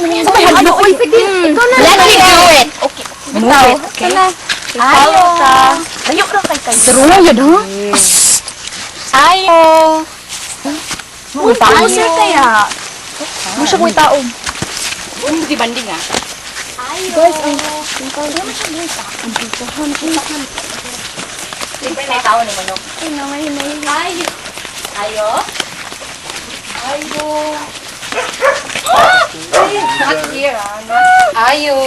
Ano? Uy, ikaw na. Let me do it. Okay. Move it, okay? Ayaw ka. Ayaw lang kay kayo. Saro lang yun, ha? Ayaw. Uy, Ayaw. Sir kaya. Mo siya ko'y taong. Di banding, ha? Guys, ang ikaw na siya guys. Ang pitahan. Siyempre na tao ni Manok. Ay, namay. Ayo. Ayo. Ayo. Not here, Ayo.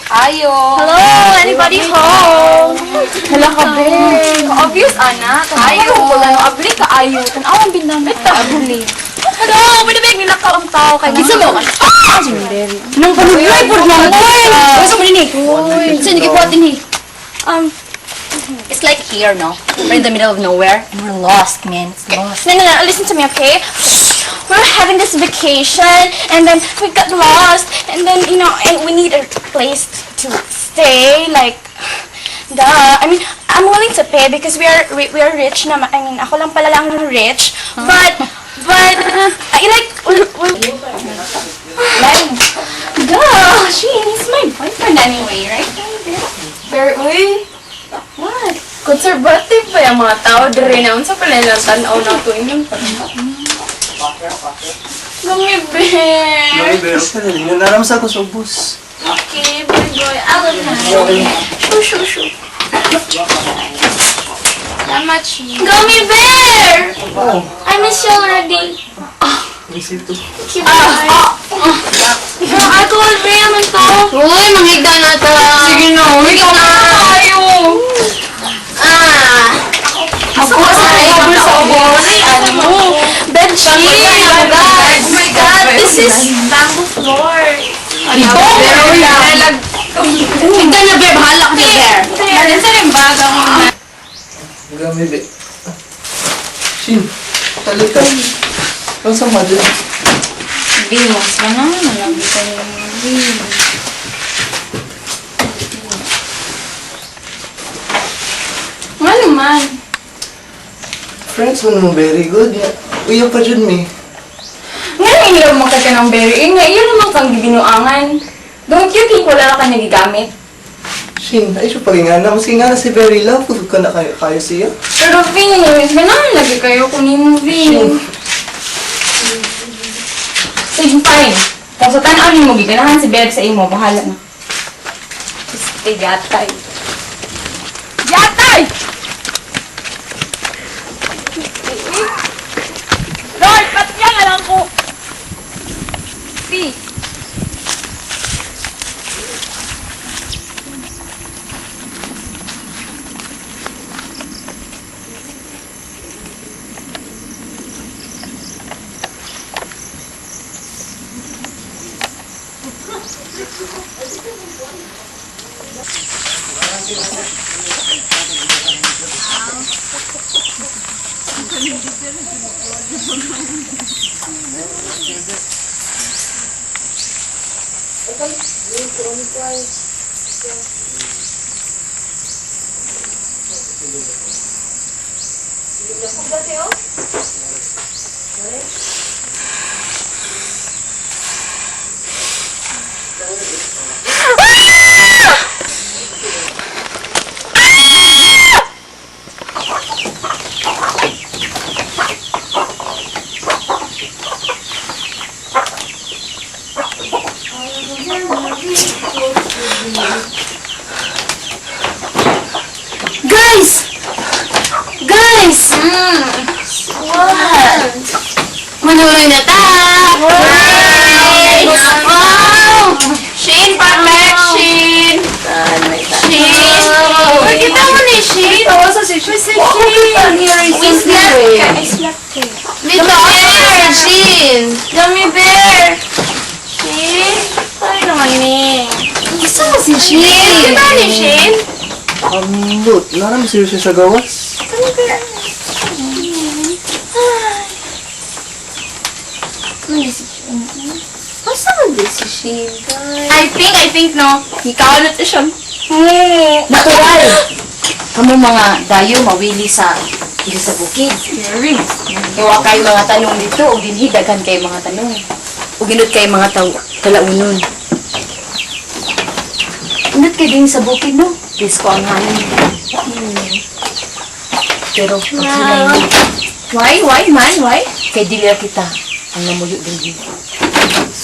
Ayo. Hello, anybody home? Hala ka, be. Obvious, anak. Ayo. Abli ka, ayo. Tanawang binamit ka. Abli. Hello, binibig nila ka ang tao kay Gisa mo ka. Nang panuloy, puro lang. Gusto mo din, eh. Saan yung kibuhat din, eh? It's like here, no? We're in the middle of nowhere. And we're lost, man. It's lost. No, listen to me, okay? We're having this vacation, and then we got lost, and then, and we need a place to stay, like, duh. I mean, I'm willing to pay because we are rich naman. I mean, ako lang pala lang rich, but, I like, duh, he's my boyfriend anyway, right? Pero, uy, What? conservative pa yung mga tao. Dari na, unsa pala lang tanaw na ito inyong Gumibig. Hindi na naman sa ako sa ubos. Okay, boy. I love him. Shoo. Salamat, Chi. Gummy bear! Oh, I miss you already. miss ito. Alcohol free naman to. Uy, manghigda na to. Sige na, Ikaw na tayo. Magkuha sa table sa ubos. Bedsheet. Oh my God. This is bamboo floor. Ito, higda na, bear. Bahala ka na, bear. Yan sa rin baga mo na. Gamit. Shin, talit ka. Ang sama din. Bimos ka na. Malagi ka yung bimos. Ano man? Friends mo naman very good. Uya pa dyan, me. Ngayon, hindi naman ka ng berry. Nga, iyon naman kang gibinuangan. Don't you think wala ka nagigamit? Shin, ay siya pa rin nga na. Maski nga na si Very Love, kung ka na kayo siya. Pero, Vin, ganahan lagi kayo kunin mo, Vin. Sige, fine. Kung sa tanawin mo, giganahan si Bev sa imo, bahala na. Stay gatay. Gatay! Lord, ba't niya nga lang ko? Si. Guys! What? Manuloy na ta! Wow! Shane, perfection! Shane! Kita mo ni Shane? Ito, sa situation. We slept. Little bear! Shin! Gummy bear! Shane? Ay naman ni. Gusto mo si Shane! Kita ni Shane? Loot, naram seryoso sa gawas. Gummy bear. Basta mo din si Shin, guys. I think, no? Ikaw na to siya. Natural! Kamu mga dayo mawili sa bukid. Iwa kayo mga tanong dito o dinhidagan kayo mga tanong. ug inut kay mga kalaunon. Inut kay din sa bukid no. Please ko ang hangin. Pero paghinay mo, Why? Why, man? Why? kay dili kita ang namuyo din.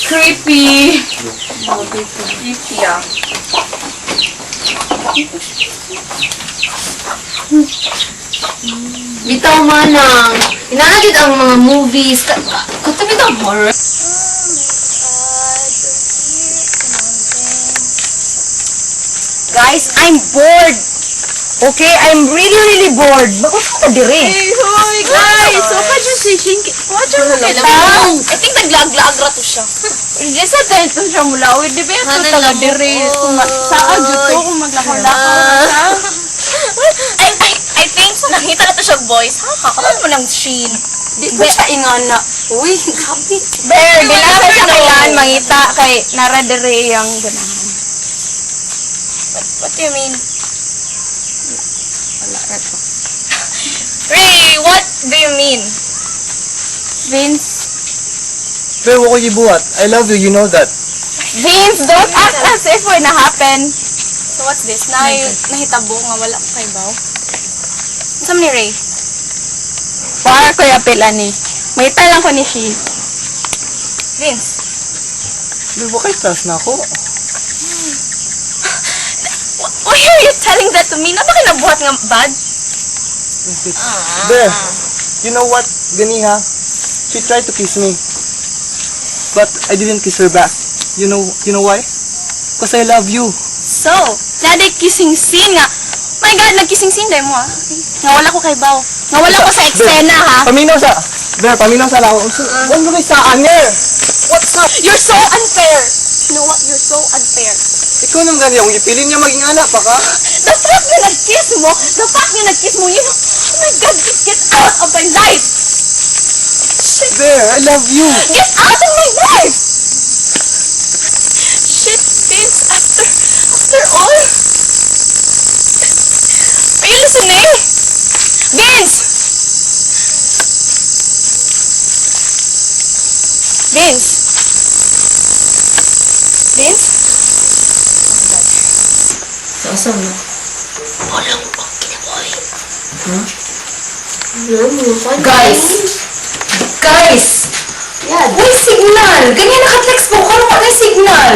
Creepy. Creepy, ah. Bitaw manang, inaagid ang mga movies. Katapit ang horror. Guys, I'm bored. Okay, I'm really bored. Bakit ka dire? Hey, hoy, guys! So, ka dyan si Shinki. What yung I think naglag-lag ra to siya. Hindi sa tayo ito siya mula. Uy, di ba ito Hanan taga lang mo, dire? oy. Saan dito kung maglakaw-lakaw siya? I think nakita na to siya boys. Ha? Kakalan mo ng Shein. Di ba siya ingana? Uy, gabi. Bear, Bilasa siya kailan mangita kay nara dire yung ganahan. What do you mean? Ray, what do you mean? Vince, Pero wako gibuhat. I love you, you know that. Vince, don't act as if we're na happen. So what's this? Nahitabo nga wala ko kay Bao. Saan ni Ray? Par ko yung pila ni. Mangita lang ko ni Shi. Vince. Pero bakit tas na ako? Why are you telling that to me? Na ba kinabuhat nga bad? There. You know what, Ganiha? She tried to kiss me. But I didn't kiss her back. You know why? Because I love you. So, naday kissing scene nga. My God, nag-kissing scene dahil mo ah. Nawala ko kay Bao. Nawala ko sa eksena ha. Paminaw sa... There, paminaw sa lawa. Huwag mo kay saan, Ner! What's up? You're so unfair. You know what? You're so unfair. Ikaw nang ganyan. Kung ipiling niya maging anak pa ka. The fact na nag-kiss mo, you know, oh my God, get out of my life. There, I love you. Get out of my life. Shit, Vince, after all. Are you listening? Vince! Vince? Vince? Saan na? Wala mo bang kinaboy? Guys! Guys! Uy, signal! Ganyan naka-text mo. Kano ka na signal?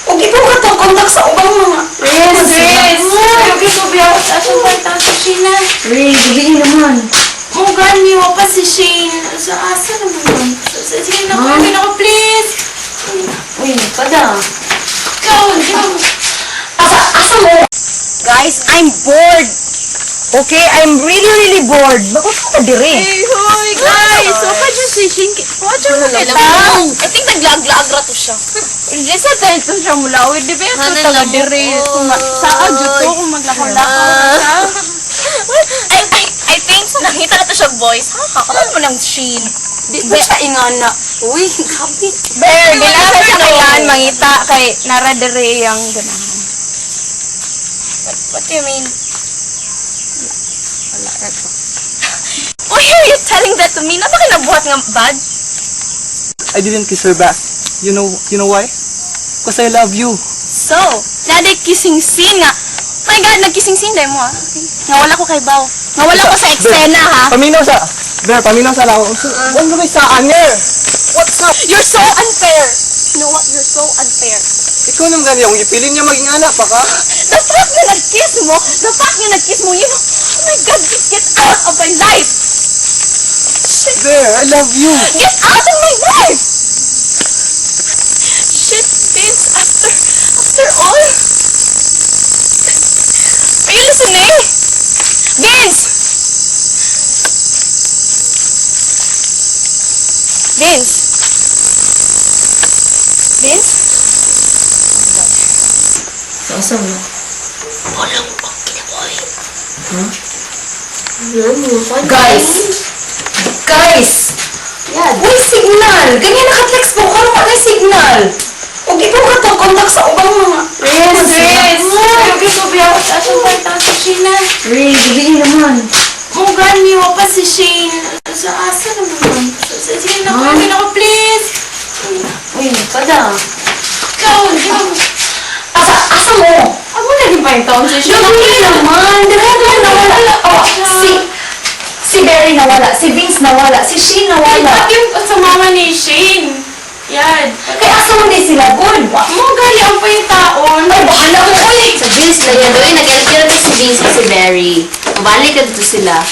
Huwag ikaw ka itong contact sa ubang mga... Vince! Huwag ito biyawat sa siyang baitang sa Sheena. Ray, gabihin naman. Mo gani mo pa si Shane. Sa asa naman. Sige na ko, hindi na ko, please. Uy, pada. Ikaw, hindi mo. Asa mo? Guys, I'm bored. Okay, I'm really bored. Bakit ka dire? Hey, hoy, guys! So, ka dyan si Shane. What yung I think naglag-lag ra to siya. Hindi sa tayo ito siya mula. Uy, di ba ito Hanan taga lang mo, dire? oy. Saan dito kung maglakaw-lakaw siya? I think nakita na to siya boys. Ha? Kakalan mo ng Shein. Di ba siya ingana? Uy, gabi. Bear, Bilasa siya kailan mangita kay nara dire yung ganahan. What do you mean? Why are you telling that to me? Na ba kinabuhat nga bad? I didn't kiss her back. You know why? Because I love you. So, naday kissing scene nga. My God, nag-kissing scene dahil mo ah. Nawala ko kay Bao. Nawala ko sa eksena ha. Paminaw sa... There, paminaw sa lawa. Huwag mo kay saan, Ner! What's up? You're so unfair. You know what? You're so unfair. Ikaw nang ganyan. Kung ipiling niya maging anak pa ka. The fact na nag-kiss mo, you know, oh my God, get out of my life. There, I love you. Get out of my life. Shit, Vince, after all. Are you listening? Vince! Vince? Vince? Saan na? Wala mo bang kinaboy? Guys! Guys! Uy, signal! Ganyan naka-text mo. Kano ka na signal? Huwag ikaw ka itong contact sa ubang mga... Vince! Huwag ito biyawat sa siyang baitang sa Sheena. Ray, gabihin naman. Mo gani mo pa si Shane. Sa asa naman. Sige na ko, hindi na ko, please. Uy, kada. Ikaw, ikaw. Asa mo? Ako na din pa yung taon sa siya. Dali naman. Dali naman nawala. Oh, si Barry nawala. Si Vince nawala. Si Shane nawala. Pati yung sa mama ni Shane. Yan. Kaya asa mo din sila, good. Mo gali ang pa yung taon. Ay, bahala mo, uy. Sa Vince lang yan. Doon, nag-elap si Vince at si Barry. Mabalik ka dito sila.